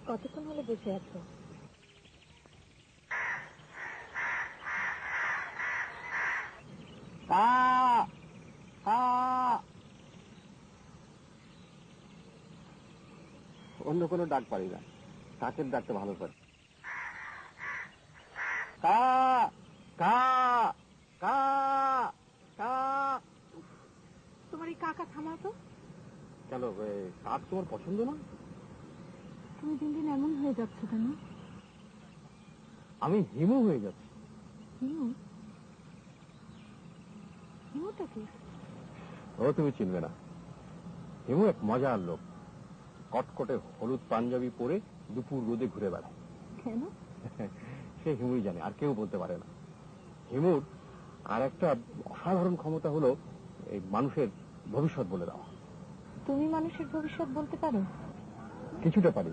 কতক্ষণ হলে বসে আছো? অন্য কোনো ডাক পারি না, কাকের ডাকতে ভালো পারি। তোমার এই কাকা থামাও তো। কেন, কাক তোমার পছন্দ না? তুমি দিন দিন এমন হয়ে যাচ্ছ কেন? আমি হিমু হয়ে যাচ্ছি। হিমু? হিমুটা কি? ও তুমি চিনবে না। হিমু এক মজার লোক, কটকটে হলুদ পাঞ্জাবি পরে দুপুর রোদে ঘুরে বেড়ায়। কেন? সে হিমুই জানে, আর কেউ বলতে পারে না। হিমুর আর একটা অসাধারণ ক্ষমতা হলো এই মানুষের ভবিষ্যৎ বলে দেওয়া। তুমি মানুষের ভবিষ্যৎ বলতে পারো? কিছুটা পারি,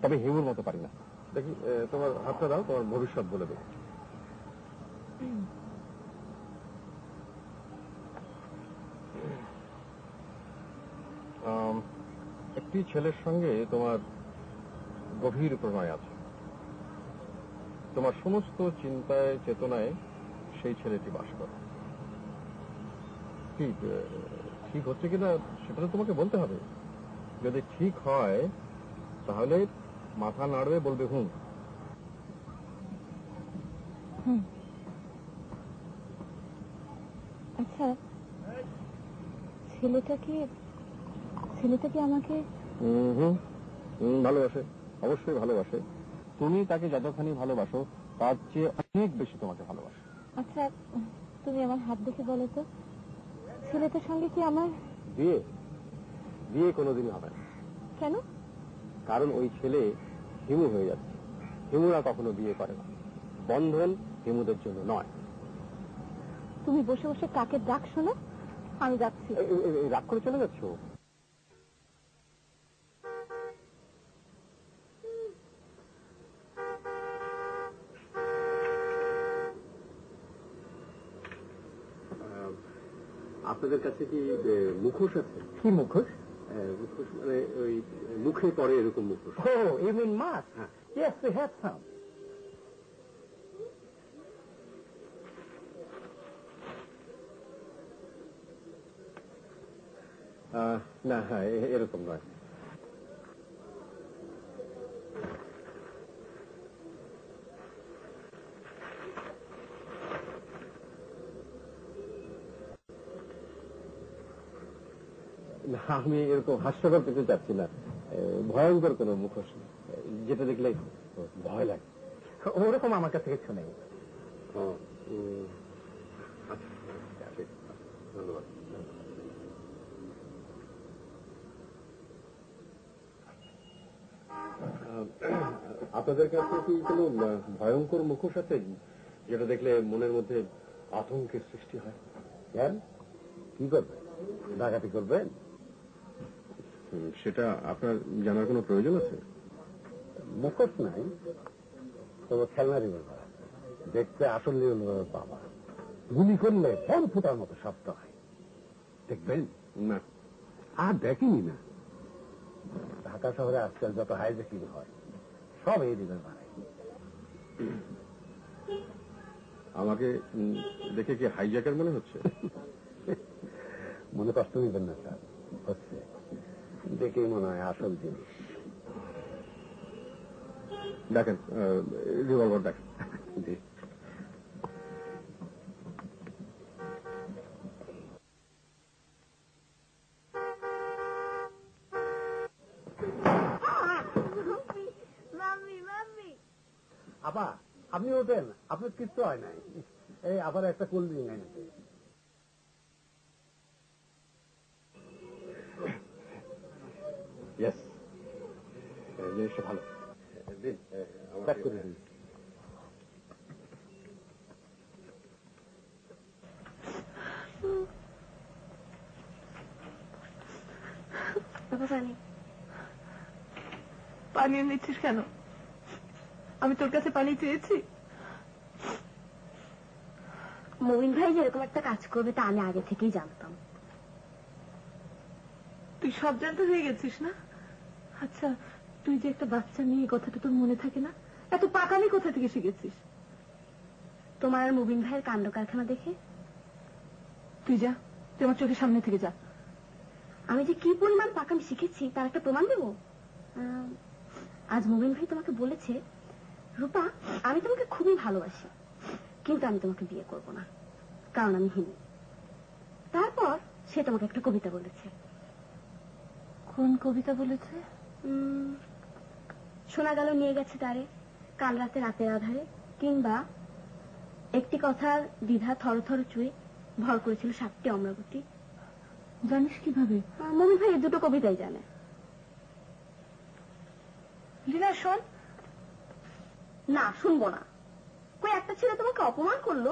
তবে হিমুর মতো পারি না। দেখি তোমার হাতটা দাও, তোমার ভবিষ্যৎ বলে দেবো। একটি ছেলের সঙ্গে তোমার গভীর প্রণয় আছে। তোমার সমস্ত চিন্তায় চেতনায় সেই ছেলেটি বাস করে। ঠিক হচ্ছে কিনা সেটা তো তোমাকে বলতে হবে। যদি ঠিক হয় তাহলে মাথা নাড়বে, বলবে হুম। আচ্ছা, ছেলেটা কি আমাকে ভালোবাসে? অবশ্যই ভালোবাসে। তুমি তাকে যতখানি ভালোবাসো তার চেয়ে অনেক বেশি তোমাকে ভালোবাসে। আচ্ছা, তুমি আমার হাত দেখে বলো তো, ছেলেটার সঙ্গে কি আমার বিয়ে কোনোদিনই হবে না। কেন? কারণ ওই ছেলে হিমু হয়ে যাচ্ছে। হিমুরা কখনো বিয়ে করে না। বন্ধন হিমুদের জন্য নয়। তুমি বসে বসে কাকের ডাক শোনো, আমি যাচ্ছি। রাগ করে চলে যাচ্ছ? আপনাদের কাছে কি মুখোশ আছে? কি মুখোশ? মুখোশ মানে ওই মুখে পড়ে এরকম মুখোশ। Oh, you mean mask? Yes, we have some. না, এরকম নয়। আমি এরকম হাস্যকর কিছু চাচ্ছি না। ভয়ঙ্কর কোন মুখোশ যেটা দেখলে ভয় লাগে, ওরকম আমার কাছে কিছু নেই। ধন্যবাদ। আপনাদের কাছে কি কোনো ভয়ঙ্কর মুখোশ আছে যেটা দেখলে মনের মধ্যে আতঙ্কের সৃষ্টি হয়? কেন, কি করবেন? ডাকাতি করবেন? সেটা আপনার জানার কোনো প্রয়োজন আছে? মুখোশ নাই, তবে খেলনা রিভলভার আছে। দেখতে আসল রিভলভারের বাবা। গুলি করলে ফোন ফুটার মতো শব্দ হয়। দেখবেন? না। আর দেখিনি না। ঢাকা শহরে আজকাল যত হাইজ্যাকিং হয় সব এই রিভলভার। আমাকে দেখে কি হাইজ্যাকার মনে হচ্ছে? মনে কষ্ট নিবেন না স্যার, হচ্ছে দেখেই মনে হয় আসল জিনিস। দেখেন, রিভলভার দেখেন। জি। আবার আপনি ওঠেন, আপনার কিছু হয় নাই। এই আবার একটা কোল্ড ড্রিঙ্ক এনেছে। জিনিসটা ভালো। প্যাক করে দিন। পানি নিচ্ছিস কেন? আমি তোর কাছে পানি চেয়েছি? মমিন ভাই যেরকম একটা কাজ করবে তা আমি আগে থেকেই জানতাম। তুই সব জানতে হয়ে গেছিস না? আচ্ছা, তুই যে একটা বাচ্চা নিয়ে এই কথাটা তোর মনে থাকে না? এত পাকামি কোথা থেকে শিখেছিস? তোমার আর মুবিন ভাইয়ের কাণ্ড কারখানা দেখে। তুই যা, তুই আমার চোখের সামনে থেকে যা। আমি যে কি পরিমাণ পাকামি শিখেছি তার একটা প্রমাণ দেব। আজ মুবিন ভাই তোমাকে বলেছে, রূপা আমি তোমাকে খুবই ভালোবাসি, কিন্তু আমি তোমাকে বিয়ে করব না, কারণ আমি হিন্দু। তারপর সে তোমাকে একটা কবিতা বলেছে। কোন কবিতা বলেছে? শোনা গেল নিয়ে গেছে তারে কাল রাতে রাতের আধারে, কিংবা একটি কথার দ্বিধা থর থর চুয়ে ভর করেছিল 7টি অমরাবতী। জানিস কিভাবে? মুবিন ভাই এই দুটো কবিতাই জানে। লীনা শোন। না, শুনবো না। কই একটা ছেলে তোমাকে অপমান করলো,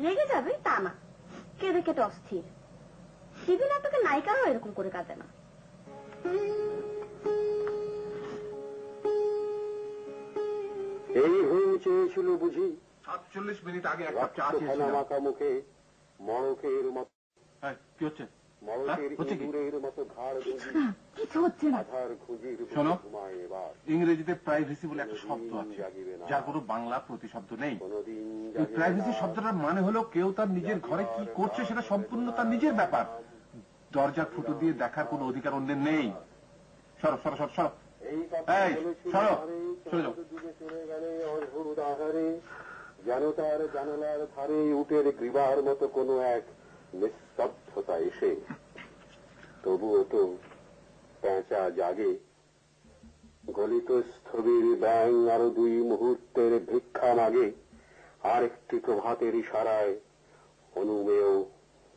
রেগে যাবে তা না, কেঁদে কেটে অস্থির। টিভি নাটকে নায়িকারাও এরকম করে কাঁদে না। এই হয়ে চেয়েছিল বুঝি 47 মিনিট আগে এক কাপ চা রক্ত খেয়েছিলাম। মাখা মুখে মড়কের মতো কি হচ্ছে? মড়কের হচ্ছে কি? ইঁদুরের মতো ঘাড় কিছু হচ্ছে না। আধার খুঁজির শোনো, ঘুমায় এবার। ইংরেজিতে প্রাইভেসি বলে একটা শব্দ আছে, যার কোনো বাংলা প্রতিশব্দ নেই। কোনদিন এই প্রাইভেসি শব্দটার মানে হলো কেউ তার নিজের ঘরে কি করছে সেটা সম্পূর্ণ তার নিজের ব্যাপার। দরজার ফুটো দিয়ে দেখার কোনো অধিকার অন্যের নেই। সরো সরো সরো সরো, এই এই সরো, সরে যাও। চলে গেলে অদ্ভুত আহারে যেন তার জানালার ধারে উটের গ্রীবার মতো কোনো এক নিস্তব্ধতা এসে, তবুও তো পেঁচা জাগে। গলিত স্থবির ব্যাং আরো 2 মুহূর্তের ভিক্ষা মাগে, আরেকটি প্রভাতের ইশারায় অনুমেয়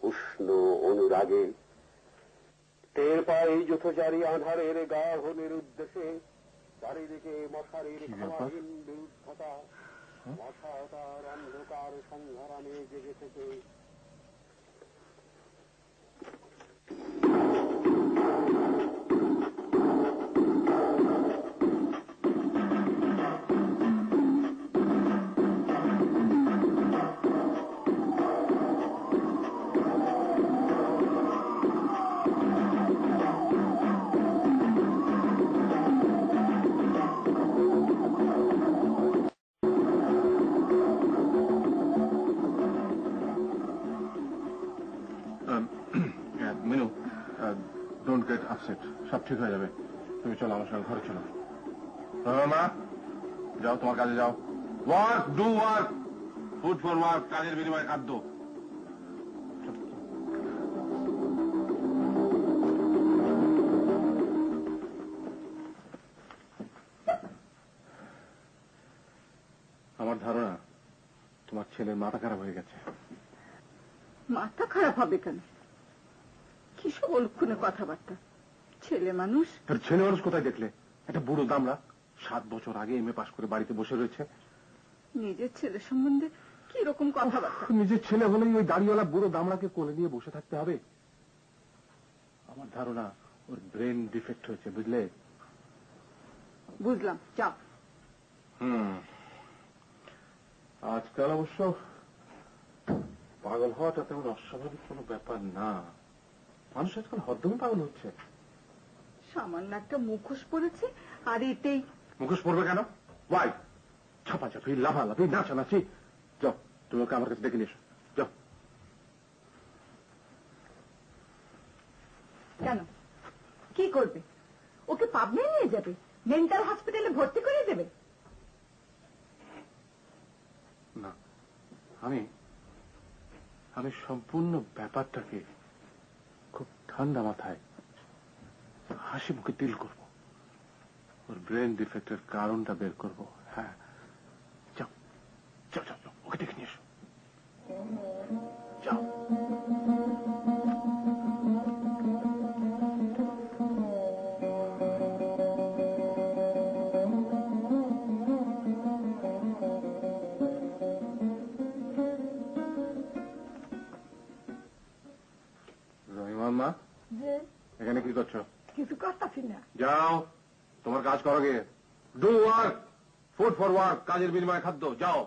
উষ্ণ অনুরাগে। টের পাই যুথচারী আধারের গাহনের উদ্দেশ্যে চারিদিকে মশারির ক্ষমাহীন বিরুদ্ধতা। মশা তার অন্ধকার সংহারামে জেগে থেকে মিনু, ডোন্ট গেট আপসেট, সব ঠিক হয়ে যাবে। তুমি চলো আমার সঙ্গে ঘরে চলো। মা যাও, তোমার কাজে যাও। Work, do work, food for work, কাজের বিনিময়ে খাদ্য। আমার ধারণা তোমার ছেলের মাথা খারাপ হয়ে গেছে। মাথা খারাপ হবে কেন? কিসব অলক্ষণে কথাবার্তা। ছেলে মানুষ। ছেলে মানুষ কোথায় দেখলে? একটা বুড়ো দামড়া 7 বছর আগে এমএ পাশ করে বাড়িতে বসে রয়েছে। নিজের ছেলে সম্বন্ধে কি রকম কথাবার্তা? নিজের ছেলে হলেই ওই দাড়িওয়ালা বুড়ো দামড়াকে কোলে নিয়ে বসে থাকতে হবে? আমার ধারণা ওর ব্রেন ডিফেক্ট হয়েছে, বুঝলে? বুঝলাম, যাও। আজকাল অবশ্য পাগল হওয়াটা তেমন অস্বাভাবিক কোনো ব্যাপার না। মানুষ আজকাল হদ্দমে পাগল হচ্ছে। সামান্য একটা মুখোশ পড়েছে, আর এতেই। মুখোশ পড়বে কেন? ওয়াই ছাপাছাপি, লাফালাফি, নাচানাচি। যাও, তুমি ওকে আমার কাছে ডেকে নিয়ে এসো, যাও। কেন? কি করবে? ওকে পাবনায় নিয়ে যাবে? মেন্টাল হসপিটালে ভর্তি করে দেবে? না, আমি সম্পূর্ণ ব্যাপারটাকে খুব ঠান্ডা মাথায় হাসি মুখে ডিল করব। ওর ব্রেন ডিফেক্টের কারণটা বের করব। হ্যাঁ, যাও যাও যাও, ওকে ডেকে নিয়ে এসো, যাও। রহিমা, এখানে কি করছো? কিছু করতেছি না। যাও, তোমার কাজ করো গিয়ে। Do work, food for work, কাজের বিনিময়ে খাদ্য। যাও।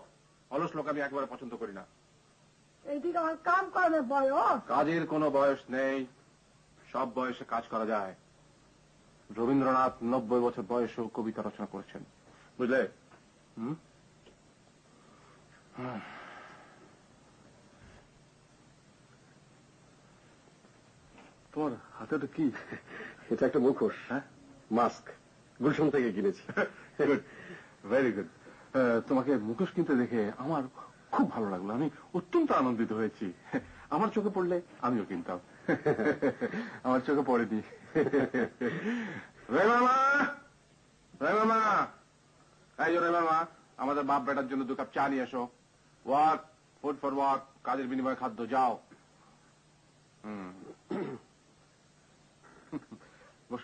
অলস লোক আমি একেবারে পছন্দ করি না। এইদিকে আমার কাম করার বয়স। কাজের কোনো বয়স নেই, সব বয়সে কাজ করা যায়। রবীন্দ্রনাথ 90 বছর বয়সেও কবিতা রচনা করেছেন, বুঝলে? তোমার হাতে তো কি? এটা একটা মুখোশ, হ্যাঁ, মাস্ক, গুলশন থেকে কিনেছি। Very good. তোমাকে মুখোশ কিনতে দেখে আমার খুব ভালো লাগলো, আমি অত্যন্ত আনন্দিত হয়েছি। আমার চোখে পড়লে আমিও কিনতাম। আমার চোখে পড়েনি। রেমামা, রেমামা, এই যে রেমামা, আমাদের বাপ বেটার জন্য 2 কাপ চা নিয়ে এসো। ওয়ার্ক, ফুড ফর ওয়ার্ক, কাজের বিনিময়ে খাদ্য, যাও। বস।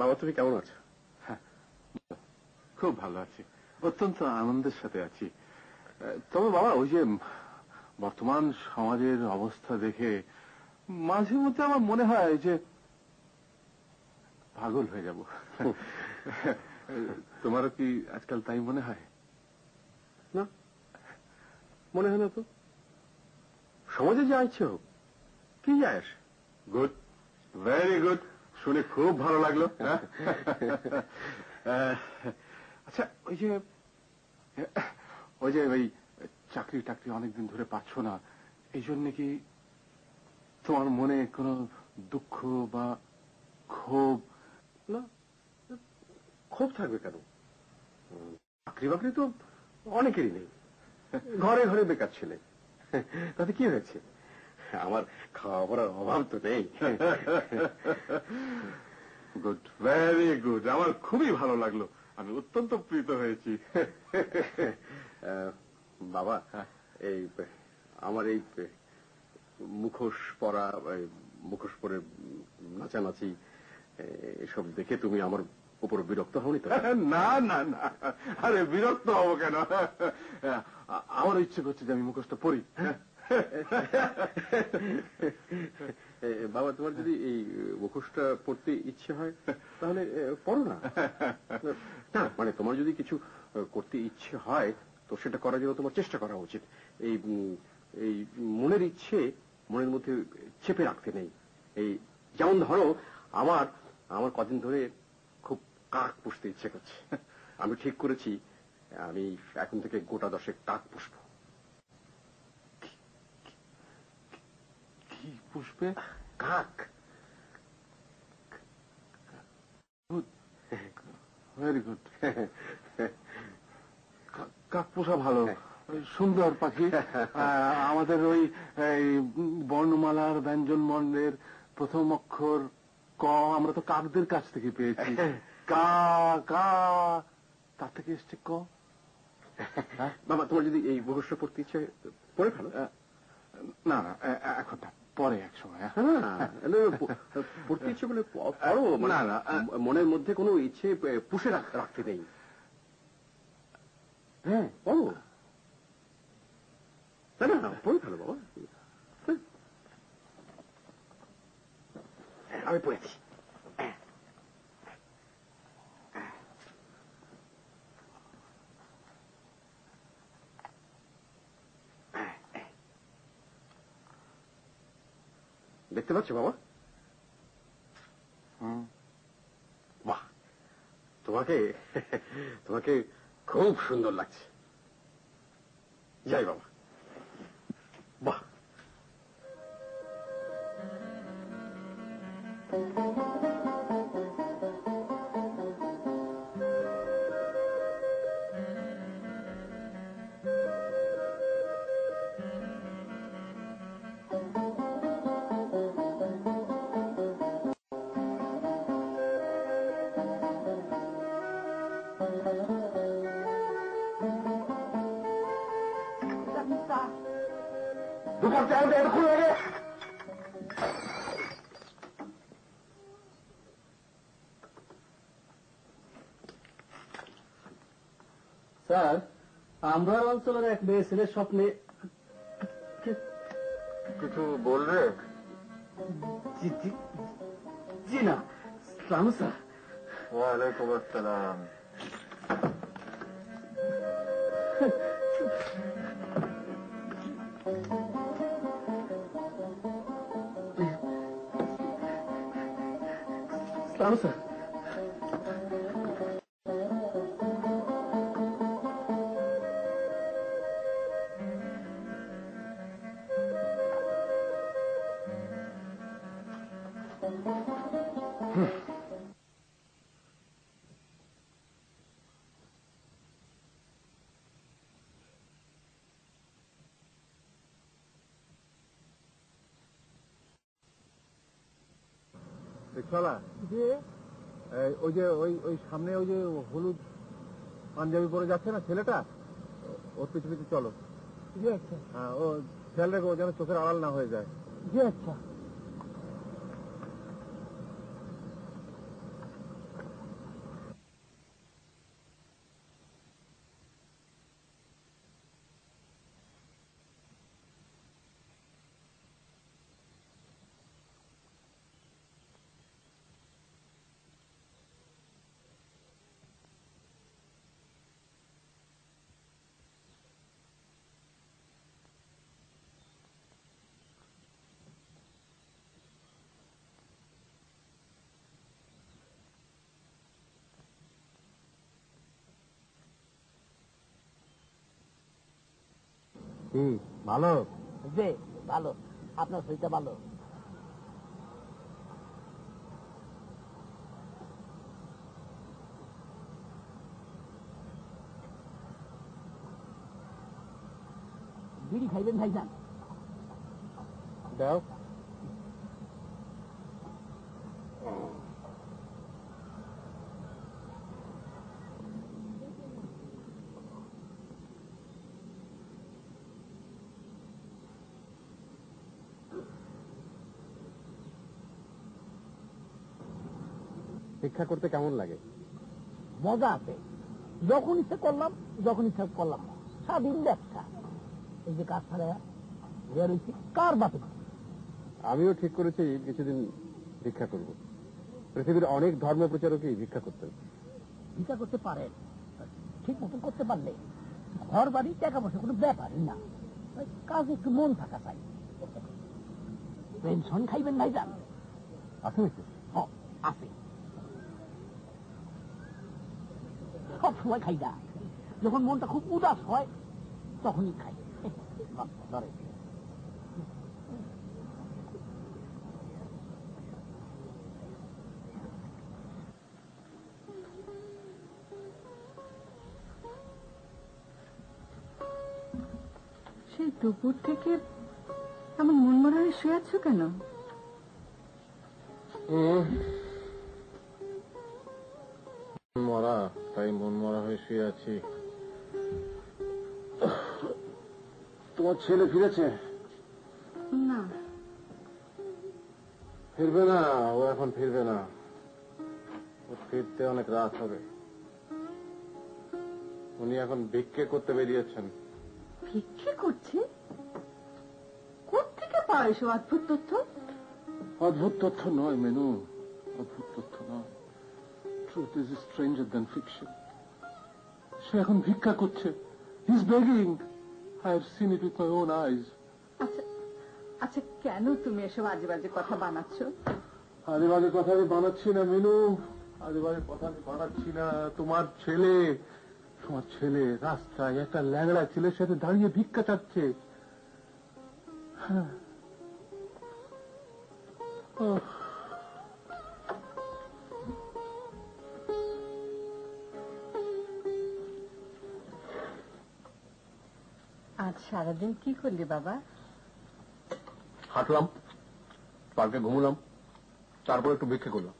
বাবা, তুমি কেমন আছো? খুব ভালো আছি, অত্যন্ত আনন্দের সাথে আছি। তবে বাবা, ওই যে বর্তমান সমাজের অবস্থা দেখে মাঝে মধ্যে আমার মনে হয় যে পাগল হয়ে যাব। তোমারও কি আজকাল তাই মনে হয়? না, মনে হয় না তো। সমাজে যা ইচ্ছে হোক, কি যায় আসে? গুড, ভেরি গুড, শুনে খুব ভালো লাগলো। আচ্ছা, ওই যে ওই চাকরি টাকরি অনেকদিন ধরে পাচ্ছ না, এই জন্য কি তোমার মনে কোনো দুঃখ বা ক্ষোভ? না, ক্ষোভ থাকবে কেন? চাকরি বাকরি তো অনেকেরই নেই, ঘরে ঘরে বেকার ছেলে, তাতে কি হয়েছে? আমার খাওয়া পড়ার অভাব তো নেই। গুড, ভেরি গুড, আমার খুবই ভালো লাগলো, আমি অত্যন্ত প্রীত হয়েছি। বাবা, এই আমার এই মুখোশ পরা, মুখোশ পরে নাচানাচি, এসব দেখে তুমি আমার উপর বিরক্ত হওনি তো? না না না, আরে বিরক্ত হবো কেন? আমার ইচ্ছে করছে যে আমি মুখোশটা পরি। বাবা, তোমার যদি এই মুখোশটা পড়তে ইচ্ছে হয় তাহলে পড়ো না। না, মানে তোমার যদি কিছু করতে ইচ্ছে হয় তো সেটা করার জন্য তোমার চেষ্টা করা উচিত। এই এই মনের ইচ্ছে মনের মধ্যে চেপে রাখতে নেই। এই যেমন ধরো, আমার আমার কদিন ধরে খুব কাক পুষতে ইচ্ছে করছে। আমি ঠিক করেছি আমি এখন থেকে গোটা 10 কাক পুষবো। কি পুষবে? কাক। Good, very good. কাক পোষা ভালো, সুন্দর পাখি। আমাদের ওই বর্ণমালার ব্যঞ্জন বর্ণের প্রথম অক্ষর ক আমরা তো কাকদের কাছ থেকে পেয়েছি। কা কা, তার থেকে এসছে ক। বাবা, তোমার যদি এই মুখোশটা পড়তে ইচ্ছে পড়ে ফেলো। না না, এখন না, পরে এক সময়। পড়তে ইচ্ছে বলে পড়ো। না না, মনের মধ্যে কোনো ইচ্ছে পুষে রাখতে নেই। হ্যাঁ, পড়ো। না না, পড়ে ফেলো বাবা। আমি পড়েছি। দেখতে পাচ্ছ বাবা? বাহ, তোমাকে তোমাকে খুব সুন্দর লাগছে। যাই বাবা। বাহ, স্যার, আমরা অঞ্চলের এক মেয়ে ছেলের স্বপ্নে। কিছু বলবে? জি না, সালাম স্যার। ওয়ালাইকুম আসসালাম। সালাম স্যার। রিক্সাওয়ালা, ওই যে ওই সামনে ওই যে হলুদ পাঞ্জাবি পরে যাচ্ছে না ছেলেটা, ওর পিছু পিছু চলো। জি আচ্ছা। হ্যাঁ, ও খেয়াল রেখো যেন চোখের আড়াল না হয়ে যায়। জি আচ্ছা। ভালো যে ভালো, আপনার শরীরটা ভালো। বিড়ি খাইবেন ভাইজান? দাও। ভিক্ষা করতে কেমন লাগে? মজা আছে, যখন ইচ্ছা করলাম, যখন ইচ্ছা করলাম না। স্বাধীন ব্যবসা। এই যে কাজ ছাড়া রয়েছি কার বাপে। আমিও ঠিক করেছি কিছুদিন ভিক্ষা করব। পৃথিবীর অনেক ধর্ম প্রচারকই ভিক্ষা করতেন। ভিক্ষা করতে পারেন, ঠিক মতন করতে পারলে ঘর বাড়ি টাকা পয়সা কোনো ব্যাপারই না। কাজে একটু মন থাকা চাই। পেনশন খাইবেন ভাইজান? আছে নাকি? আছে, সব সময় খাই না। যখন মনটা খুব উদাস হয় তখনই খাই। ধরে সেই দুপুর থেকে এমন মনমরা হয়ে শুয়ে আছো কেন? মরা, তাই মন মরা হয়ে শুয়ে আছি। তোমার ছেলে ফিরেছে? না, ফিরবে না, ও এখন ফিরবে না। ও ফিরতে অনেক রাত হবে। উনি এখন ভিক্ষে করতে বেরিয়েছেন। ভিক্ষে করছে? কোত্থেকে পাও এসব অদ্ভুত তথ্য? অদ্ভুত তথ্য নয় মেনু, অদ্ভুত তথ্য নয়। Truth is stranger than fiction. সে এখন ভিক্ষা করছে। He is begging. I have seen it with my own eyes. আচ্ছা আচ্ছা, কেন তুমি এসব আজে বাজে কথা বানাচ্ছ? আজে বাজে কথা আমি বানাচ্ছি না মেনু, আজে বাজে কথা আমি বানাচ্ছি না। তোমার ছেলে রাস্তায় একটা ল্যাংড়া ছেলের সাথে দাঁড়িয়ে ভিক্ষা চাচ্ছে। হ্যাঁ, আজ সারাদিন কি করলি বাবা? হাঁটলাম, পার্কে ঘুমলাম, তারপর একটু ভিক্ষে করলাম।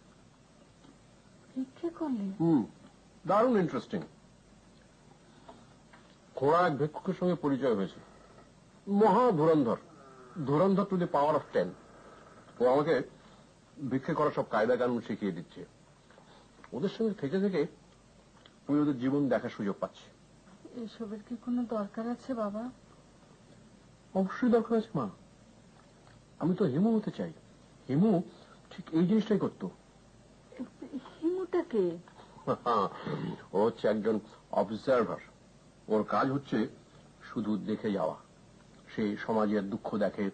ভিক্ষে করলি? দারুণ ইন্টারেস্টিং। খোড়া এক ভিক্ষুকের সঙ্গে পরিচয় হয়েছে। মহা ধুরন্ধর, ধুরন্ধর টু দি পাওয়ার অফ 10। ও আমাকে ভিক্ষে করার সব কায়দা কানুন শিখিয়ে দিচ্ছে। ওদের সঙ্গে থেকে থেকে আমি ওদের জীবন দেখার সুযোগ পাচ্ছি। এসবের কি কোনো দরকার আছে বাবা? অবশ্যই দরকার আছে মা। আমি তো হিমু হতে চাই। হিমু ঠিক এই জিনিসটাই করতো। হিমুটাকে? ও হচ্ছে একজন অবজারভার। ওর কাজ হচ্ছে শুধু দেখে যাওয়া। সে সমাজের দুঃখ দেখে,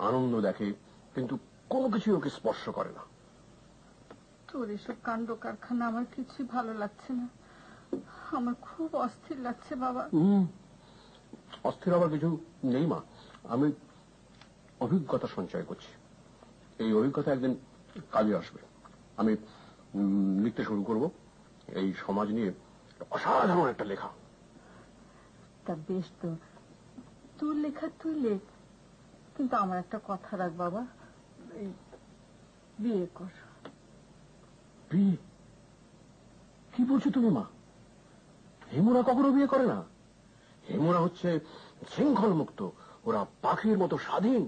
আনন্দ দেখে, কিন্তু কোনো কিছু ওকে স্পর্শ করে না। তোর এসব কাণ্ড কারখানা আমার কিছুই ভালো লাগছে না। আমার খুব অস্থির লাগছে বাবা। অস্থির হবার কিছু নেই মা, আমি অভিজ্ঞতা সঞ্চয় করছি। এই অভিজ্ঞতা একদিন কাজে আসবে। আমি লিখতে শুরু করব এই সমাজ নিয়ে অসাধারণ একটা লেখা। তা বেশ, তো তোর লেখা তুই লেখ, কিন্তু আমার একটা কথা রাখ বাবা, বিয়ে কর। বিয়ে? কি বলছো তুমি মা? হেমুরা কখনো বিয়ে করে না। হেমুরা হচ্ছে শৃঙ্খল মুক্ত, ওরা পাখির মতো স্বাধীন।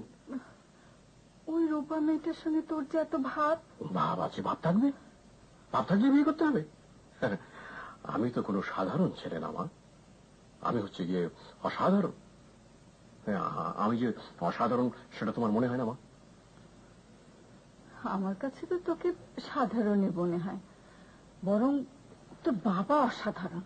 ওই রূপা মেয়েটার সঙ্গে তোর যে এত ভাব। ভাব আছে, ভাব থাকবে, ভাব থাকলে বিয়ে করতে হবে। আমি তো কোনো সাধারণ ছেলে না মা, আমি হচ্ছে গিয়ে অসাধারণ। আমি যে অসাধারণ সেটা তোমার মনে হয় না মা? আমার কাছে তো তোকে সাধারণই মনে হয়, বরং তোর বাবা অসাধারণ।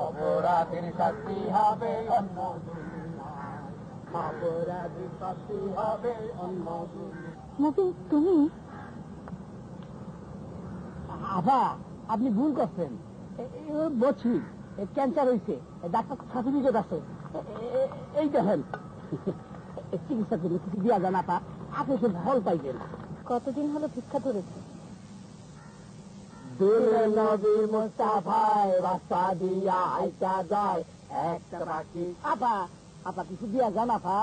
অপরাধের শাস্তি হবে অন্য দুনিয়ায়, অপরাধের শাস্তি হবে অন্য দুনিয়ায়। মুবিন, তুমি? আভা, আপনি ভুল করছেন। বলছি ক্যান্সার হয়েছে, ডাক্তার সার্টিফিকেট আছে, এই দেখেন। চিকিৎসা করে কিছু দিয়া যান আপা, আপনি সে ফল পাইবেন। কতদিন হলো ভিক্ষা ধরেছে? দিলের নবী মুস্তাফায় রাস্তা দিয়া আইসা যায় একটা পাখি। আপা, আপা কিছু দিয়া যান আপা।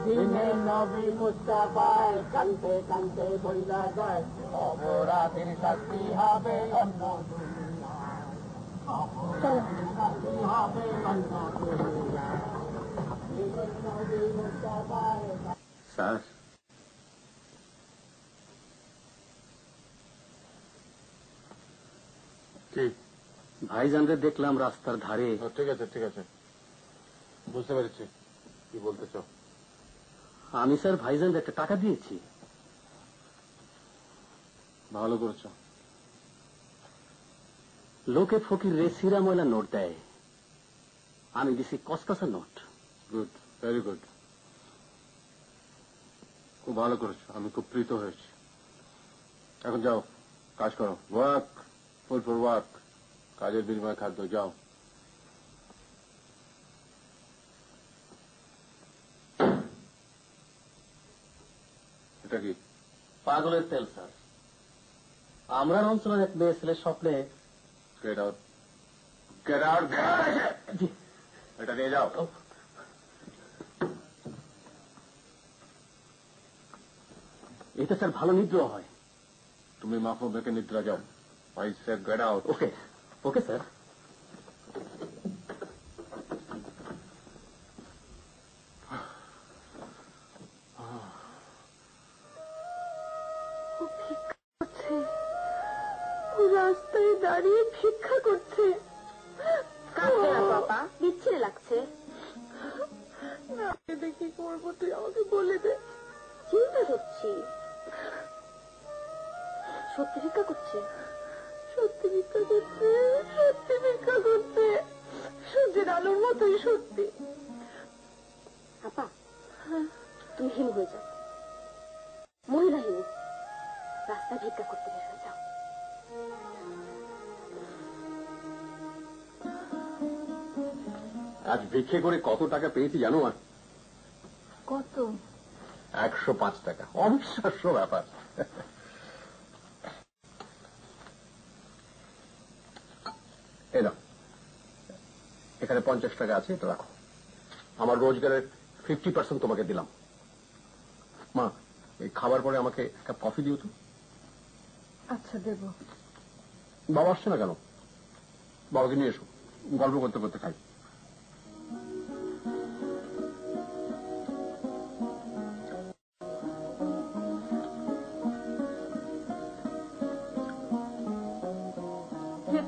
দিনের নবী মুস্তাফায় কানতে কানতে বইলা যায়, অপরাধের শাস্তি হবে অন্য দুনিয়ায়, অপরাধের শাস্তি হবে অন্য দুনিয়ায়। দিনের নবী মুস্তাফায়। স্যার, ভাইজানদের দেখলাম রাস্তার ধারে। ঠিক আছে ঠিক আছে, বুঝতে পেরেছি কি বলতে চাও। আমি স্যার ভাইজানদের একটা টাকা দিয়েছি। ভালো করেছ। লোকে ফকির রে সিরা ময়লা নোট দেয়, আমি দিছি কসকসা নোট। গুড, ভেরি গুড, খুব ভালো করেছো, আমি খুব প্রীত হয়েছি। এখন যাও, কাজ করো, ওয়ার্ক, ফুল ফর ওয়ার্ক, কাজের বিনিময় খাদ্য, যাও। এটা কি? পাগলের তেল স্যার। আমরা অঞ্চলের এক মেয়ে ছেলে স্বপ্নে। Get out, get out, get out. এটা নিয়ে যাও। এটা স্যার ভালো নিদ্রা হয়। তুমি মাহফুব বেকে নিদ্রা যাও। I say get out. Okay okay sir. রাস্তায় দাঁড়িয়ে ভিক্ষা করছে। বাবা, বিচ্ছিরি লাগছে। কি করবো তুই আমাকে বলে দে। চিন্তা করছি। সত্যি ভিক্ষা করছে? সত্যি ভিক্ষা করছে, সত্যি ভিক্ষা করছে, সূর্যের আলোর মতোই সত্যি। আপা, তুমি হিমু হয়ে যাও, মহিলা হিমু, রাস্তায় ভিক্ষা করতে বের হয়ে যাও। আজ ভিক্ষে করে কত টাকা পেয়েছি জানো? আর কত? 105 টাকা। অবিশ্বাস্য ব্যাপার। এই নাও, এখানে 50 টাকা আছে, এটা রাখো। আমার রোজগারের 50% তোমাকে দিলাম। মা, এই খাবার পরে আমাকে এক কাপ কফি দিও তো। আচ্ছা, দেব। বাবা আসছে না কেন? বাবাকে নিয়ে এসো, গল্প করতে করতে খাই।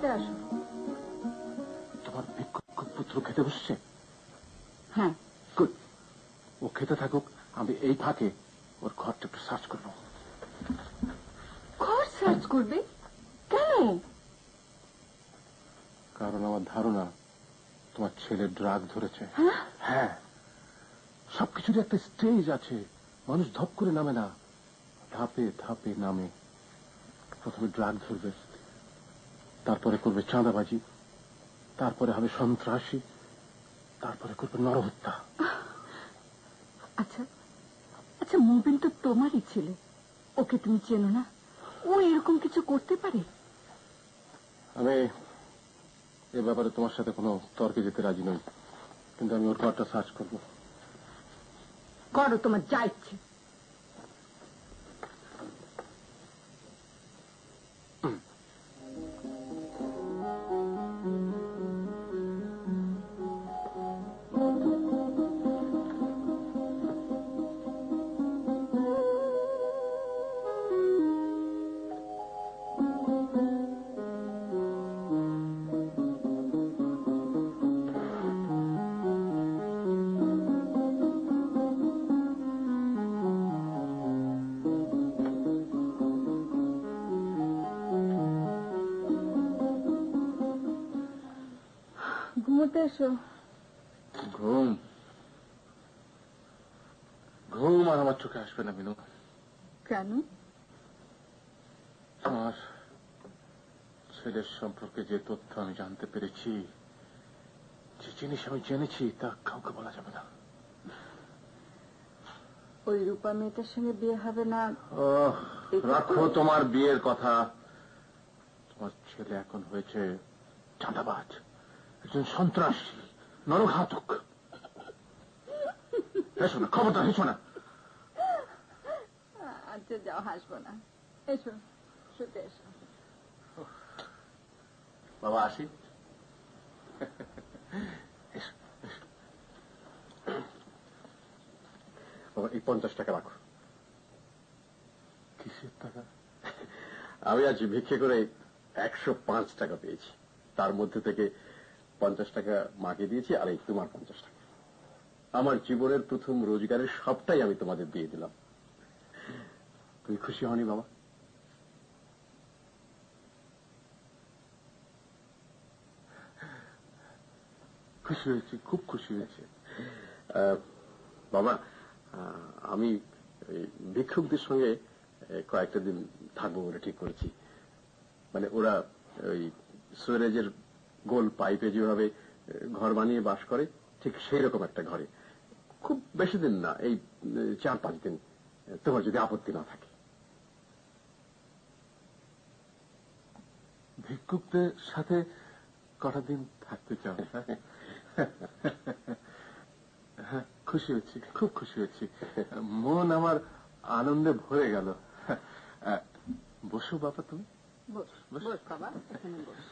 খেতে আসো। তোমার ভিক্ষুক পুত্র খেতে বসছে? হ্যাঁ। গুড, ও খেতে থাকুক, আমি এই ফাঁকে ওর ঘরটা একটু সার্চ করবো। ঘর সার্চ করবে কেন? কারণ আমার ধারণা তোমার ছেলে ড্রাগ ধরেছে। হ্যাঁ, সবকিছুর একটা স্টেজ আছে, মানুষ ধপ করে নামে না, ধাপে ধাপে নামে। প্রথমে ড্রাগ ধরবে, তারপরে করবে চাঁদাবাজি, তারপরে হবে সন্ত্রাসী, তারপরে করবে নরহত্যা। আচ্ছা আচ্ছা, মুবিন তো তোমারই ছেলে, ওকে তুমি চেনো না? ও এরকম কিছু করতে পারে? আমি এ ব্যাপারে তোমার সাথে কোনো তর্কে যেতে রাজি নই, কিন্তু আমি ওর ঘরটা সার্চ করবো। করো, তোমার যা ইচ্ছে। ঘুমোতে এসো। ঘুম? ঘুম আর আমার চোখে আসবে না বিনু। কেন? আমার ছেলের সম্পর্কে যে তথ্য আমি জানতে পেরেছি, যে জিনিস আমি জেনেছি, তা কাউকে বলা যাবে না। ওই রূপা মেয়েটার সঙ্গে বিয়ে হবে না? রাখো তোমার বিয়ের কথা। তোমার ছেলে এখন হয়েছে চাঁদাবাজ, একজন সন্ত্রাসী, নরঘাতক। এসো না, খবরদার এসো না। আচ্ছা যাও, হাসবো না, এসো শুতে এসো। বাবা আসি। বাবা এই 50 টাকা রাখো। কিসের টাকা? আমি আজ ভিক্ষে করে 105 টাকা পেয়েছি, তার মধ্যে থেকে 50 টাকা মাকে দিয়েছি, আর এই তোমার 50 টাকা। আমার জীবনের প্রথম রোজগারের সবটাই আমি তোমাদের দিয়ে দিলাম। তুমি খুশি হনি বাবা? খুশি হয়েছি, খুব খুশি হয়েছে। বাবা, আমি ভিক্ষুকদের সঙ্গে কয়েকটা দিন থাকবো বলে ঠিক করেছি। মানে ওরা ওই সুয়েরেজের গোল পাইপে যেভাবে ঘর বানিয়ে বাস করে, ঠিক সেই রকম একটা ঘরে। খুব বেশি দিন না, এই 4-5 দিন, তোমার যদি আপত্তি না থাকে। ভিক্ষুকদের সাথে কটা দিন থাকতে চাও? হ্যাঁ, খুশি হয়েছি, খুব খুশি হয়েছি। মন আমার আনন্দে ভরে গেল। বসো বাবা, তুমি বস বস বাবা, এখানে বস।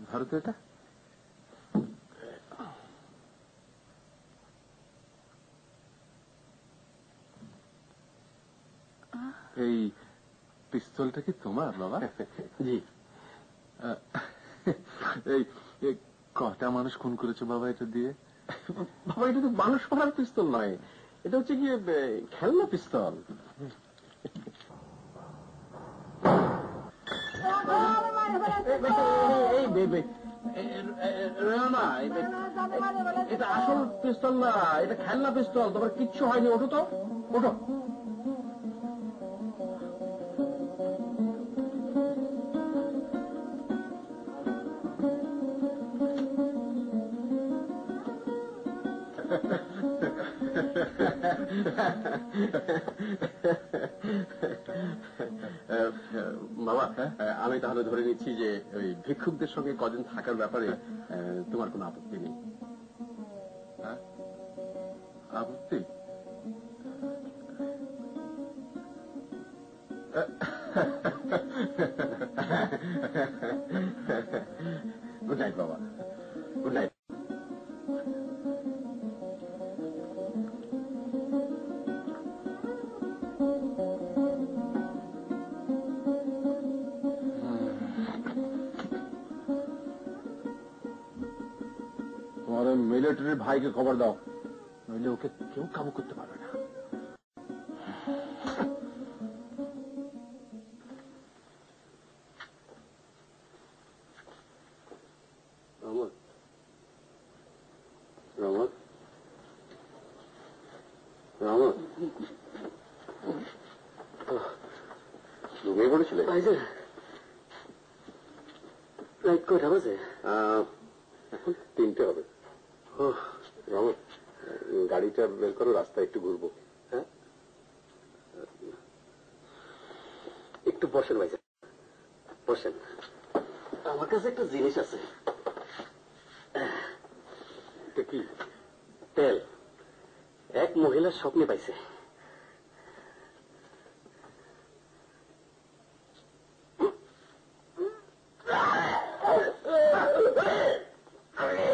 ধরো তো এটা। এই পিস্তলটা কি তোমার বাবা? জি। এই কটা মানুষ খুন করেছে বাবা এটা দিয়ে? বাবা এটা তো মানুষ মারার পিস্তল নয়, এটা হচ্ছে কি খেলনা পিস্তল। এটা আসল পিস্তল না, এটা খেলনা পিস্তল। তোমার কিচ্ছু হয়নি, ওঠো তো, ওঠো। বাবা, আমি তাহলে ধরে নিচ্ছি যে ওই ভিক্ষুকদের সঙ্গে কদিন থাকার ব্যাপারে তোমার কোনো আপত্তি নেই। আপত্তি? গুড নাইট বাবা, গুড নাইট। আর ওই মিলিটারির ভাইকে খবর দাও, নইলে ওকে কেউ কাবু করতে পারবে না। ঘুমিয়ে পড়েছিলে? রাত কয়টা বাজে? এখন 3টে হবে। রমত, গাড়িটা বের করো, রাস্তায় একটু ঘুরবো। হ্যাঁ, একটু বসেন ভাইজান, বসেন। আমার কাছে একটা জিনিস আছে। এটা কি? তেল। এক মহিলার স্বপ্নে পাইছে।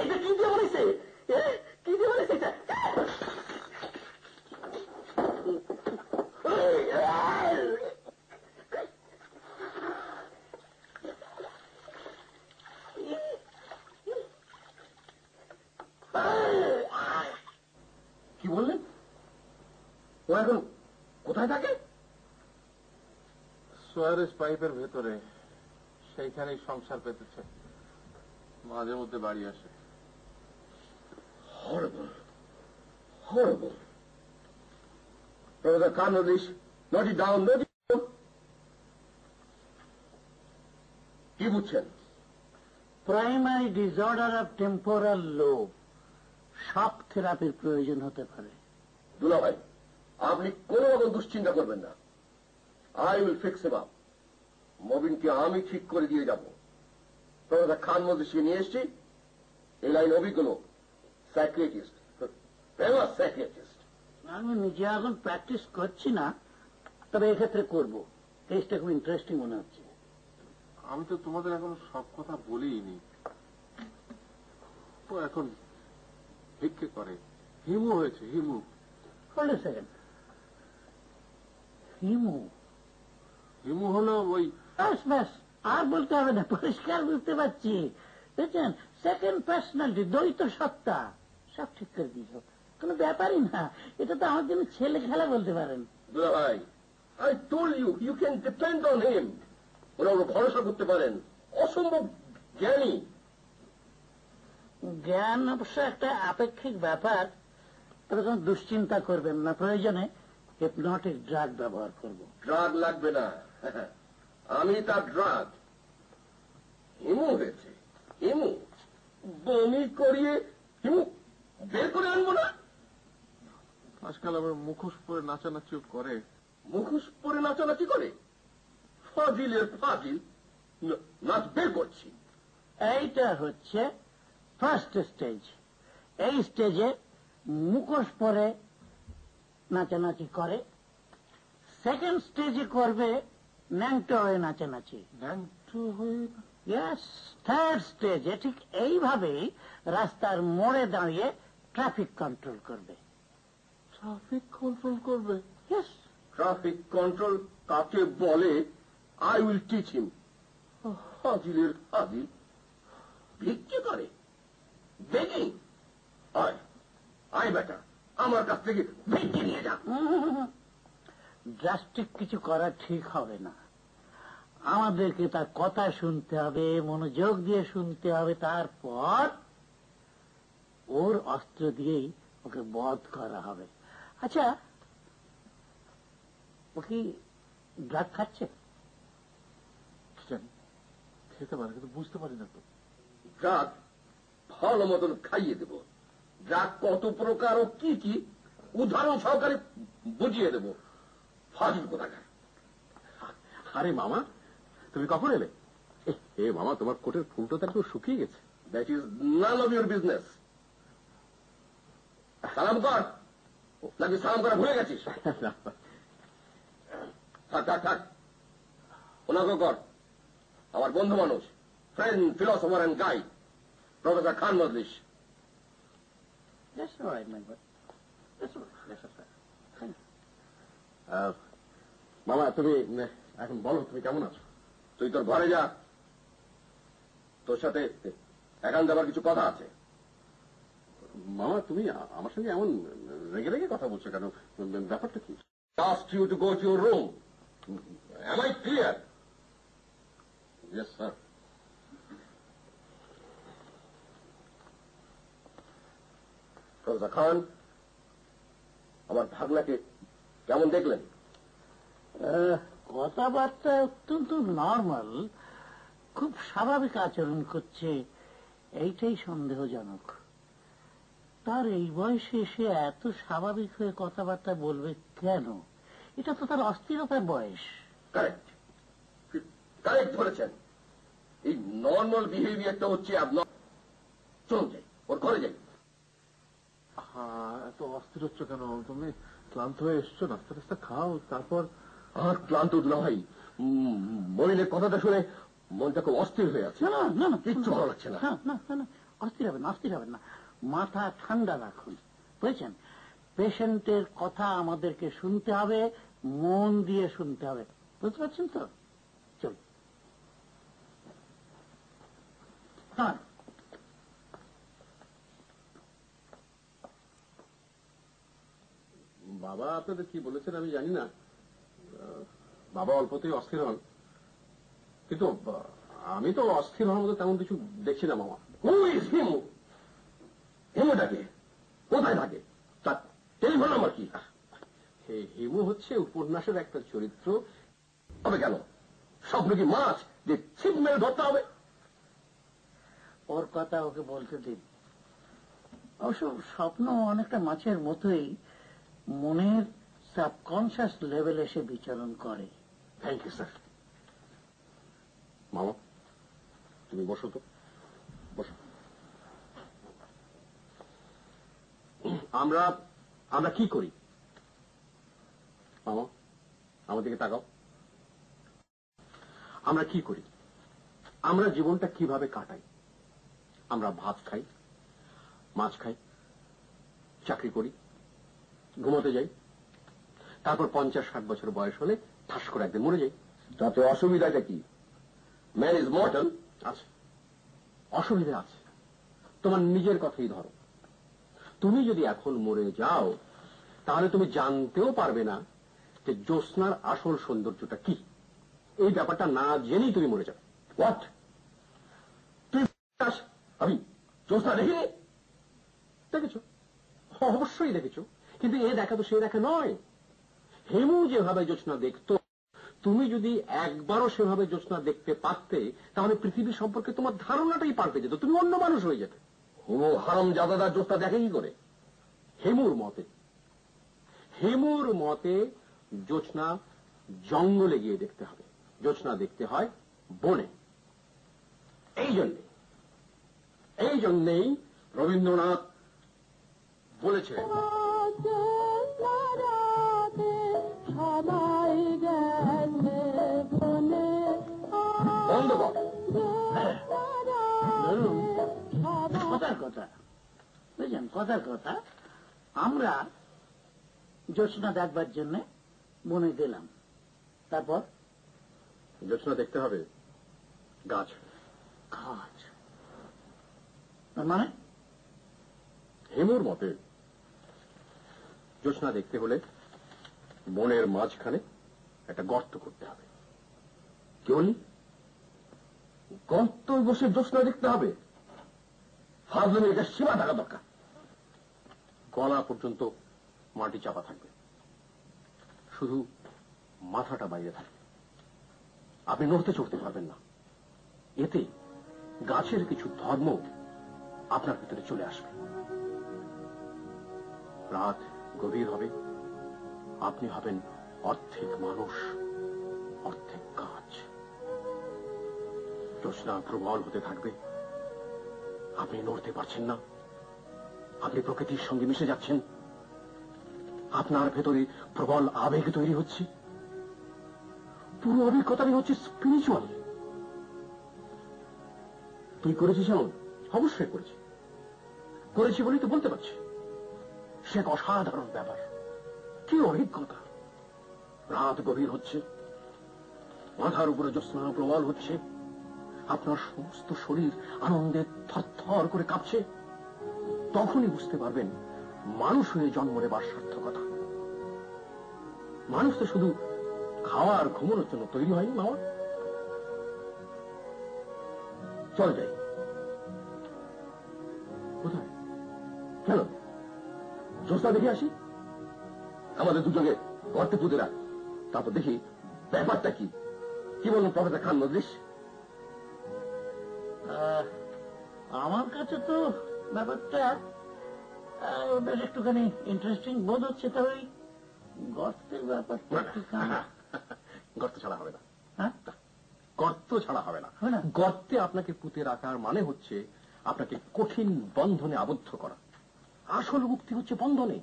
এটা কি দিয়ে বানাইছে? কি দিয়ে বানাইছে এটা? কি বললেন? ও এখন কোথায় থাকে? সোয়ারেজ পাইপের ভেতরে, সেইখানেই সংসার পেতেছে, মাঝে মধ্যে বাড়ি আসে। Horrible. Horrible. Professor Carnodish, note it down, note it down. কি বুঝছেন? Primary disorder of temporal lobe, shock থেরাপির প্রয়োজন হতে পারে। দুলা ভাই, আপনি কোন রকম দুশ্চিন্তা করবেন না। I will fix him up. মবিনকে আমি ঠিক করে দিয়ে যাব। প্রফেসর খানমোদিসকে নিয়ে এসছি, এই লাইন অভিজ্ঞ লোক, সাইকিয়াট্রিস্ট, ফেমাস সাইকিয়াট্রিস্ট। আমি নিজে এখন প্র্যাকটিস করছি না, তবে এক্ষেত্রে করব। কেসটা খুব ইন্টারেস্টিং মনে হচ্ছে। আমি তো তোমাদের এখন সব কথা বলিনি। ও এখন ভিক্ষে করে, হিমু হয়েছে, Himu. Hold a second, Himu? Himu হলো ওই, ব্যাস ব্যাস, আর বলতে হবে না, পরিষ্কার বুঝতে পারছি। বুঝছেন, সেকেন্ড পার্সোনালিটি, দ্বৈত সত্তা। সব ঠিক করে দিয়েছ, কোনো ব্যাপারই না। এটা তো আমার জন্য ছেলে খেলা বলতে পারেন। দুলা ভাই, I told you, you can depend on him. ওরা ভরসা করতে পারেন, অসম্ভব জ্ঞানী। জ্ঞান অবশ্য একটা আপেক্ষিক ব্যাপার, তবে কোনো দুশ্চিন্তা করবেন না, প্রয়োজনে হিপনটিক ড্রাগ ব্যবহার করব। ড্রাগ লাগবে না, আমি তার ড্রাগ। হিমু হয়েছে, হিমু বমি করিয়ে হিমু বের করে আনবো না? আজকাল আবার মুখোশ পরে নাচানাচিও করে। মুখোশ পরে নাচানাচি করে? ফাজিলের ফাজিল, নাচ বের করছি। এইটা হচ্ছে ফার্স্ট স্টেজ। এই স্টেজে মুখোশ পরে নাচানাচি করে। সেকেন্ড স্টেজে করবে ন্যাংটো হয়ে নাচানাচি। ন্যাংটো হয়ে? ইয়েস, থার্ড স্টেজে ঠিক এইভাবেই রাস্তার মোড়ে দাঁড়িয়ে ট্রাফিক কন্ট্রোল করবে। ট্রাফিক কন্ট্রোল করবে? ইয়েস। ট্রাফিক কন্ট্রোল কাকে বলে, আই উইল টিচ হিম। ফাজিলের ফাজিল, ভিক্ষে করে, বেগিং। আয় আয় বেটা, আমার কাছ থেকে ভিক্ষে নিয়ে যা। ড্রাস্টিক কিছু করা ঠিক হবে না। আমাদেরকে তার কথা শুনতে হবে, মনোযোগ দিয়ে শুনতে হবে, তারপর ওর অস্ত্র দিয়েই ওকে বধ করা হবে। আচ্ছা, ও কি ড্রাগ খাচ্ছে? জানি, খেতে পারে, কিন্তু বুঝতে পারি না তো। ড্রাগ ভালো মতন খাইয়ে দেব। ড্রাগ কত প্রকার ও কি কি উদাহরণ সহকারে বুঝিয়ে দেব। ফাজিল কোথাকার। আরে মামা, তুমি কখন এলে? এ মামা, তোমার কোটের ফুলটা তো একটু শুকিয়ে গেছে। That is none of your business. সালাম কর, নাকি সালাম করা ভুলে গেছিস? থাক থাক থাক, ওনাকে কর। আমার বন্ধু মানুষ, friend, philosopher and guide, professor Khan Majlis. That's all right, my boy. That's all right. That's all right. Thank you. মামা, তুমি এখন বলো, তুমি কেমন আছো? তুই তোর ঘরে যা, তোর সাথে এখান যাবার কিছু কথা আছে। মামা তুমি আমার সঙ্গে এমন রেগে রেগে কথা বলছো কেন? ব্যাপারটা কি? Asked you to go to your room. Am I clear? Yes, sir. ফরজা খান, আমার ভাগনাকে কেমন দেখলেন? কথাবার্তা অত্যন্ত নর্মাল, খুব স্বাভাবিক আচরণ করছে, এইটাই সন্দেহজনক। তার এই বয়সে এসে এত স্বাভাবিক হয়ে কথাবার্তা বলবে কেন? এটা তো তার অস্থিরতার বয়স। কারেক্ট, কারেক্ট ধরেছেন। এই নর্মাল বিহেভিয়ারটা হচ্ছে আপনার। চলুন যাই, ওর ঘরে যাই। হ্যাঁ, এত অস্থির হচ্ছ কেন? তুমি ক্লান্ত হয়ে এসছো, নাস্তা টাস্তা খাও, তারপর। আর ক্লান্ত দুলা ভাই, মরিনের কথাটা শুনে মনটা খুব অস্থির হয়ে আছে। না না না, কিচ্ছু ভালো লাগছে না। না না না, অস্থির হবেন না, অস্থির হবেন না, মাথা ঠান্ডা রাখুন, বুঝেছেন? পেশেন্টের কথা আমাদেরকে শুনতে হবে, মন দিয়ে শুনতে হবে, বুঝতে পারছেন তো? চল। হ্যাঁ, বাবা আপনাদের কি বলেছেন আমি জানি না। বাবা অল্পতেই অস্থির হন, কিন্তু আমি তো অস্থির হওয়ার মতো তেমন কিছু দেখছি না মামা। হিমু, হিমুটাকে কোথায় থাকে? তার টেলিফোন নাম্বার কি? হিমু হচ্ছে উপন্যাসের একটা চরিত্র। হবে কেন? স্বপ্ন কি মাছ যে ছিপ মেরে ধরতে হবে? ওর কথা ওকে বলতে দিন। অবশ্য স্বপ্ন অনেকটা মাছের মতোই মনের সাবকনশিয়াস লেভেল এসে বিচরণ করে। Thank you sir. মামা তুমি বসো তো, বসো। আমরা আমরা কি করি মামা? আমার দিকে তাকাও। আমরা কি করি? আমরা জীবনটা কিভাবে কাটাই? আমরা ভাত খাই, মাছ খাই, চাকরি করি, ঘুমোতে যাই, তারপর 50-60 বছর বয়স হলে ঠাস করে একদিন মরে যাই। তাতে অসুবিধাটা কি? Man is mortal. আছে, অসুবিধা আছে। তোমার নিজের কথাই ধরো, তুমি যদি এখন মরে যাও তাহলে তুমি জানতেও পারবে না যে জ্যোৎস্নার আসল সৌন্দর্যটা কি। এই ব্যাপারটা না জেনেই তুমি মরে যাবে। হোয়াট? তুই আমি জ্যোৎস্না দেখিনি? দেখেছ, অবশ্যই দেখেছ, কিন্তু এ দেখা তো সে দেখা নয়। হেমু যেভাবে জ্যোৎস্না দেখতো, তুমি যদি একবারও সেভাবে জ্যোৎস্না দেখতে পারতে তাহলে পৃথিবী সম্পর্কে তোমার ধারণাটাই পাল্টে যেত, তুমি অন্য মানুষ হয়ে যেতে। হেমু হারামজাদাদা জ্যোৎস্না দেখে কি করে? হেমুর মতে জ্যোৎস্না জঙ্গলে গিয়ে দেখতে হবে, জ্যোৎস্না দেখতে হয় বনে। এই জন্যেই রবীন্দ্রনাথ বলেছিলেন, বন্ধ কর। ধরুন কথার কথা, বুঝলেন, কথার কথা, আমরা জ্যোৎস্না দেখবার জন্য বনে গেলাম, তারপর জ্যোৎস্না দেখতে হবে গাছ। গাছ মানে? হেমুর মতে জ্যোৎস্না দেখতে হলে বনের মাঝখানে একটা গর্ত করতে হবে। কি বলি? গর্ত বসে জ্যোৎস্না দেখতে হবে? ফাজলামি, এটা সীমা থাকা দরকার। গলা পর্যন্ত মাটি চাপা থাকবে, শুধু মাথাটা বাইরে থাকবে, আপনি নড়তে চড়তে পারবেন না। এতে গাছের কিছু ধর্ম আপনার ভিতরে চলে আসবে। রাত গভীর হবে, আপনি হবেন অর্ধেক মানুষ অর্ধেক গাছ। জ্যোৎস্না প্রবল হতে থাকবে, আপনি নড়তে পারছেন না, আপনি প্রকৃতির সঙ্গে মিশে যাচ্ছেন, আপনার ভেতরে প্রবল আবেগ তৈরি হচ্ছে, পুরো অভিজ্ঞতাই হচ্ছে স্পিরিচুয়াল। তুই করেছিস এমন? অবশ্যই করেছি বলেই তো বলতে পারছি। সে এক অসাধারণ ব্যাপার, কি অভিজ্ঞতা। রাত গভীর হচ্ছে, মাথার উপরে জ্যোৎস্না প্রবল হচ্ছে, আপনার সমস্ত শরীর আনন্দে থরথর করে কাঁপছে, তখনই বুঝতে পারবেন মানুষ হয়ে জন্ম নেবার সার্থকতা। মানুষ তো শুধু খাওয়া আর ঘুমানোর জন্য তৈরি হয়নি মামা। চল যাই। কোথায়? কেন? জোসা দেখে আসি। আমাদের দুজনে গর্তে পুঁতে রাখ, তারপর দেখি ব্যাপারটা কি। কি বলুন প্রফেসর খান মজলিস? আমার কাছে তো ব্যাপারটা বেশ একটুখানি ইন্টারেস্টিং বোধ হচ্ছে। তবে গর্তের ব্যাপারটা গর্ত ছাড়া হবে না। হ্যাঁ, গর্ত ছাড়া হবে না। গর্তে আপনাকে পুঁতে রাখার মানে হচ্ছে আপনাকে কঠিন বন্ধনে আবদ্ধ করা। আসল মুক্তি হচ্ছে বন্ধনে,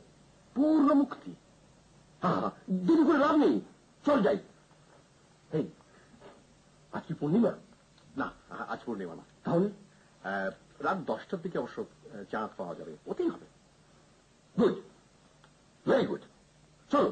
পূর্ণ মুক্তি। দেরি করে লাভ নেই, চল যাই। এই আজ কি পূর্ণিমা? না, আজ পূর্ণিমা না। তাহলে রাত 10টার দিকে অবশ্য চাঁদ পাওয়া যাবে, ওতেই হবে। গুড, ভেরি গুড, চলো।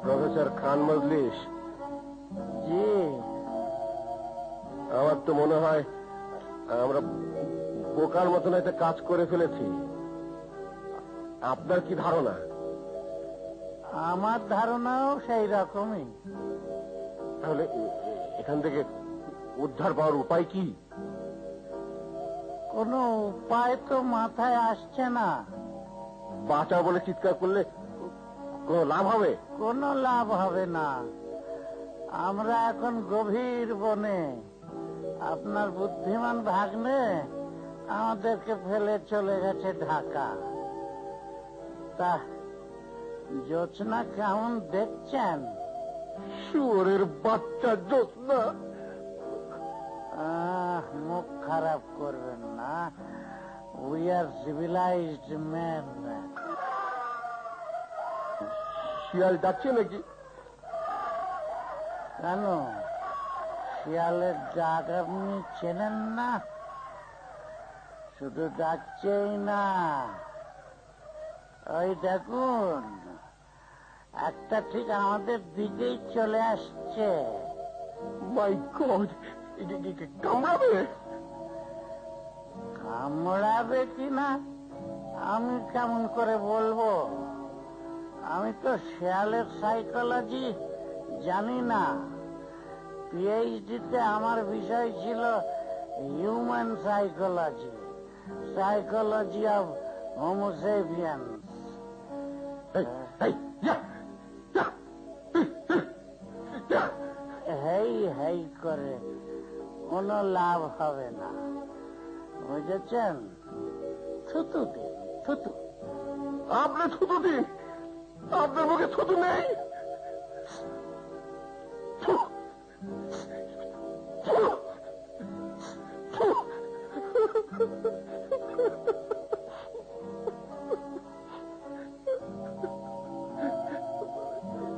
প্রফেসর খান মজলিস জি, আমার তো মনে হয় আমরা বোকার মতন একটা কাজ করে ফেলেছি। আপনার কি ধারণা? আমার ধারণাও সেই রকমই। তাহলে এখান থেকে উদ্ধার পাওয়ার উপায় কি? কোনো উপায় তো মাথায় আসছে না। বাঁচা বলে চিৎকার করলে কোনো লাভ হবে? কোনো লাভ হবে না। আমরা এখন গভীর বনে। আপনার বুদ্ধিমান ভাগ্নে আমাদেরকে ফেলে চলে গেছে ঢাকা। তা জোৎস্না কেমন দেখছেন? শুয়োরের বাচ্চা জোৎস্না। মুখ খারাপ করবেন না। We are civilised man. শিয়াল ডাকছে নাকি? কেন, শিয়ালের ডাক আপনি চেনেন না? শুধু ডাকছেই না, ওই দেখুন একটা ঠিক আমাদের দিকেই চলে আসছে। মাই গড, কামড়াবে? কামড়াবে কিনা আমি কেমন করে বলবো? আমি তো শিয়ালের সাইকোলজি জানি না। পিএইচডিতে আমার বিষয় ছিল human psychology, psychology of homo sapiens. Hey যাই করে কোনো লাভ হবে না, বুঝেছেন? থুতু দিন, থুতু। আপনি থুতু দিন, আপনার মুখে থুতু নেই।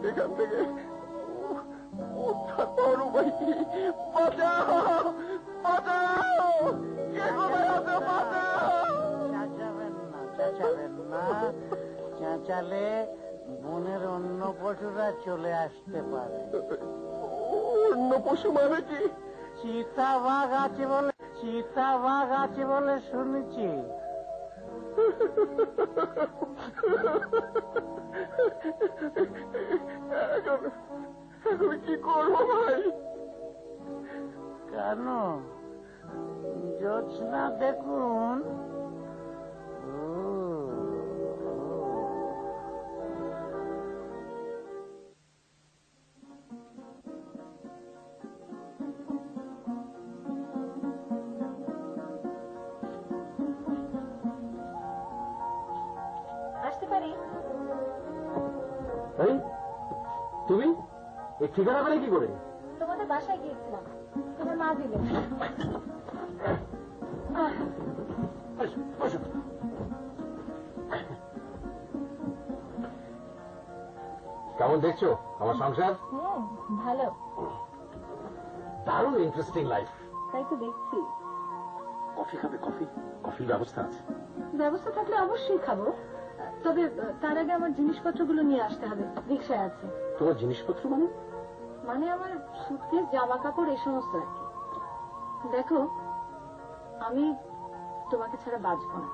এখান থেকে উদ্ধার পাওয়ার উপায় কি? বাঁচাও, বাঁচাও, কে কোথায় আছে? বাঁচাও। চেঁচাবেন না, চেঁচাবেন না। চেঁচালে বনের অন্য পশুরা চলে আসতে পারে। অন্য পশু মানে কি? চিতাবাঘ আছে বলে, চিতাবাঘ আছে বলে শুনেছি। এখন কি করবো ভাই? কেন? জোৎস্না দেখুন। আসতে পারি? তুমি এই ঠিকানা পেলে কি করে? তোমাদের বাসায় গিয়েছিলাম, তোমার মা দিলে। কেমন দেখছো আমার সংসার? ভালো। দারুণ ইন্টারেস্টিং লাইফ। তাই তো দেখছি। কফি খাবে? কফি? কফির ব্যবস্থা আছে। ব্যবস্থা থাকলে অবশ্যই খাবো, তবে তার আগে আমার জিনিসপত্রগুলো নিয়ে আসতে হবে। রিক্সায় আছে। তোমার জিনিসপত্র মানে? মানে আমার সুটকেস, জামা কাপড়, এই সমস্ত আর কি। দেখো, আমি তোমাকে ছাড়া বাঁচবো না,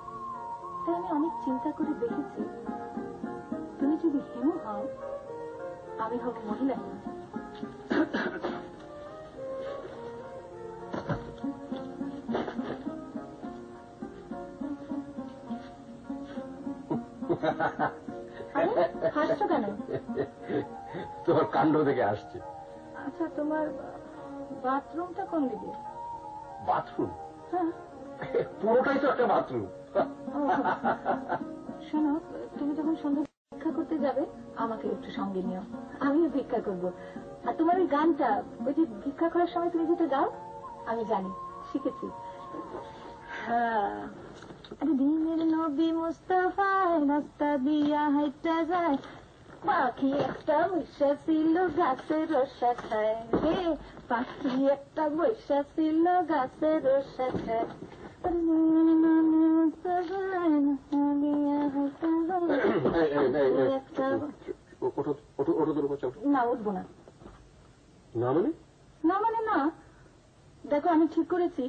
তাই আমি অনেক চিন্তা করে দেখেছি, তুমি যদি হেমু হও, আমি হব মহিলা। হাসছো কেন? তোমার কাণ্ড থেকে আসছে। আচ্ছা, তোমার বাথরুমটা কোন দিকে? বাথরুম? হ্যাঁ, পুরোটাই তো একটা বাথরুম। শোনো, তুমি যখন সন্ধ্যা ভিক্ষা করতে যাবে, আমাকে একটু সঙ্গে নিও, আমিও ভিক্ষা করব। আর তোমার ওই গানটা, ওই যে ভিক্ষা করার সময় তুমি যেটা গাও, আমি জানি, শিখেছি। দিনের নবী মুস্তাফায় রাস্তা দিয়া হাইটা যায়, পাখি একটা বৈশা ছিল গাছের রসা খায় রে, পাখি একটা বৈশা ছিল গাছের রসা খায়। না, উঠবো না। না মানে? না মানে না। দেখো, আমি ঠিক করেছি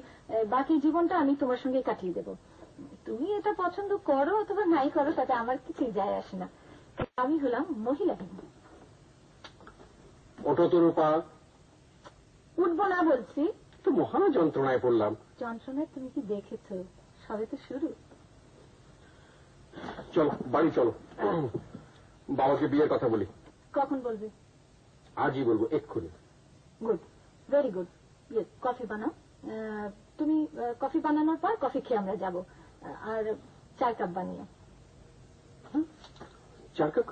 বাকি জীবনটা আমি তোমার সঙ্গে কাটিয়ে দেব। তুমি এটা পছন্দ করো অথবা নাই করো, তাতে আমার কিছু যায় আসে না। আমি হলাম মহিলা। ওটো তো রূপা। উঠবো না বলছি তো মহা যন্ত্রণায় পড়লাম। যন্ত্রণায় তুমি কি দেখেছো? সবে তো শুরু। চলো বাড়ি চলো, বাবাকে বিয়ের কথা বলি। কখন বলবে? আজই বলবো, এক্ষুনি। Good, very good. কফি বানাও। তুমি কফি বানানোর পর কফি খেয়ে আমরা যাব। আর 4 কাপ বানিয়ে। 4 কাপ?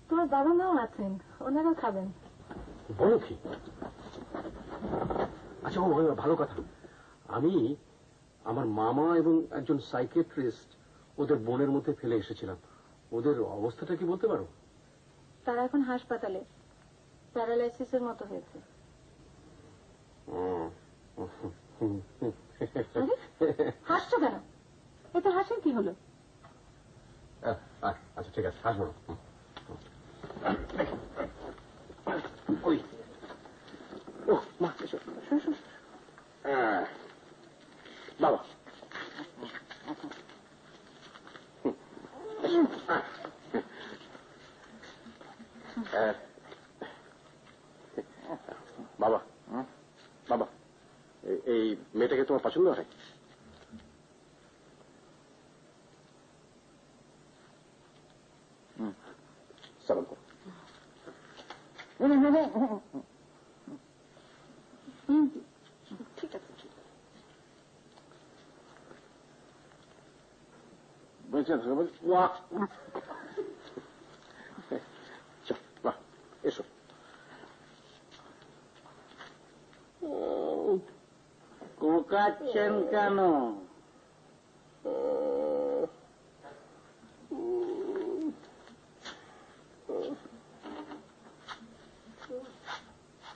তোমার বাবা মাও আছেন, ওনারাও খাবেন। বলো কি? আচ্ছা, ভালো কথা। আমি আমার মামা এবং একজন সাইকিয়াট্রিস্ট ওদের বোনের মধ্যে ফেলে এসেছিলাম। ওদের অবস্থাটা কি বলতে পারো? তারা এখন হাসপাতালে, প্যারালাইসিসের মতো হয়েছে। হাসছো কেন? এতে হাসের কি হলো? আচ্ছা ঠিক আছে, হাসবো না। বাবা, বাবা, বাবা, এই মেয়েটাকে তোমার পছন্দ হয়? সালাম করো। বেঁচে থাকবে। বাহ, এসো। কোঁকাচ্ছেন কেন?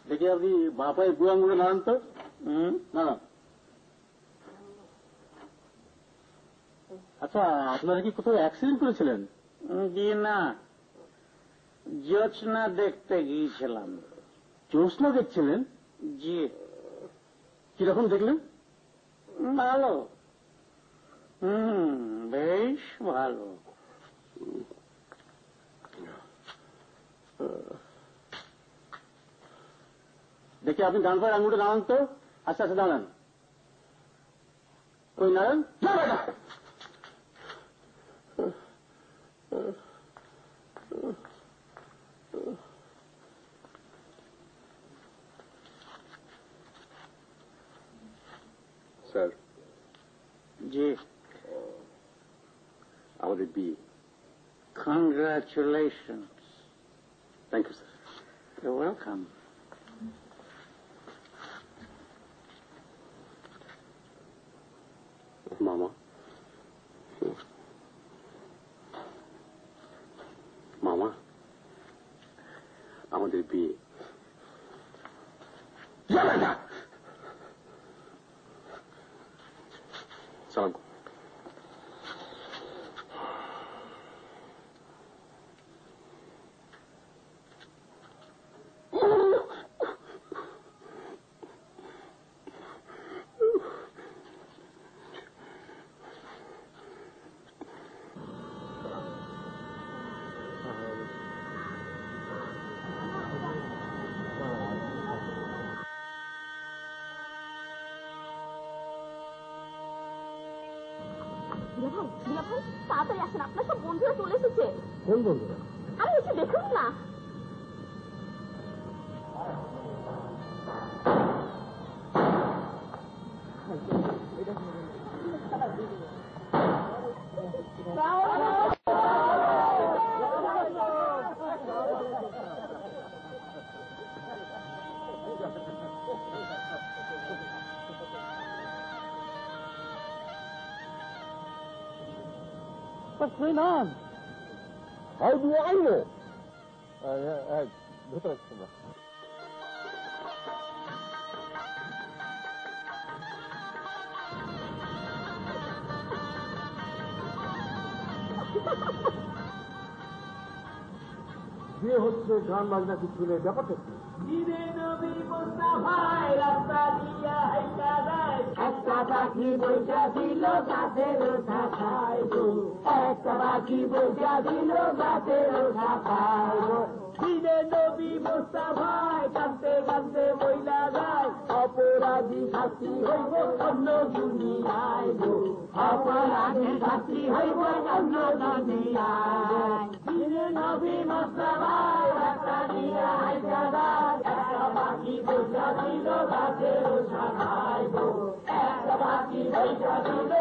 দেখি আপনি বাপায় দু আঙুলে নাড়ান তো। না না, আচ্ছা আপনারা কি কোথাও অ্যাক্সিডেন্ট করেছিলেন? জি না, জোছনা দেখতে গিয়েছিলাম। জ্যোৎস্না দেখছিলেন? জি। কিরকম দেখলেন? ভালো, বেশ ভালো। দেখি আপনি ডান পায়ের আঙুলটা নাড়ান তো। আচ্ছা আচ্ছা, দাঁড়ান। ওই নাড়ান। স্যার, জি। আমাদের বিয়ে। Congratulations. Thank you sir. You're welcome. মামা, মামা, আমাদের বিয়ে। সালাম। ভাই তাড়াতাড়ি আসেন, আপনার সব বন্ধুরা চলে এসেছে। কোন বন্ধুরা? আরে এসে দেখুন না। What's going on? How do I know? ভেতরে তোমরা। বিয়ে হচ্ছে, গান বাজনা কিছু নেই, ব্যাপারটা কি? একটা পাখি বইটা দিল গাছের শাখায় গো, একটা পাখি বইটা দিল গাছের শাখায় গো। দিনে নবী মুস্তাফায় কাঁদতে কাঁদতে মহিলা যায়, অপরাধী শাস্তি হইব অন্য দুনিয়ায় গো, অপরাধী শাস্তি হইব অন্য দুনিয়ায়। দিনে নবী মুস্তাফায় একটা দিয়া হাইকা যায়, একটা পাখি বইটা দিল গাছের শাখায় গো, একটা পাখি বইটা দিল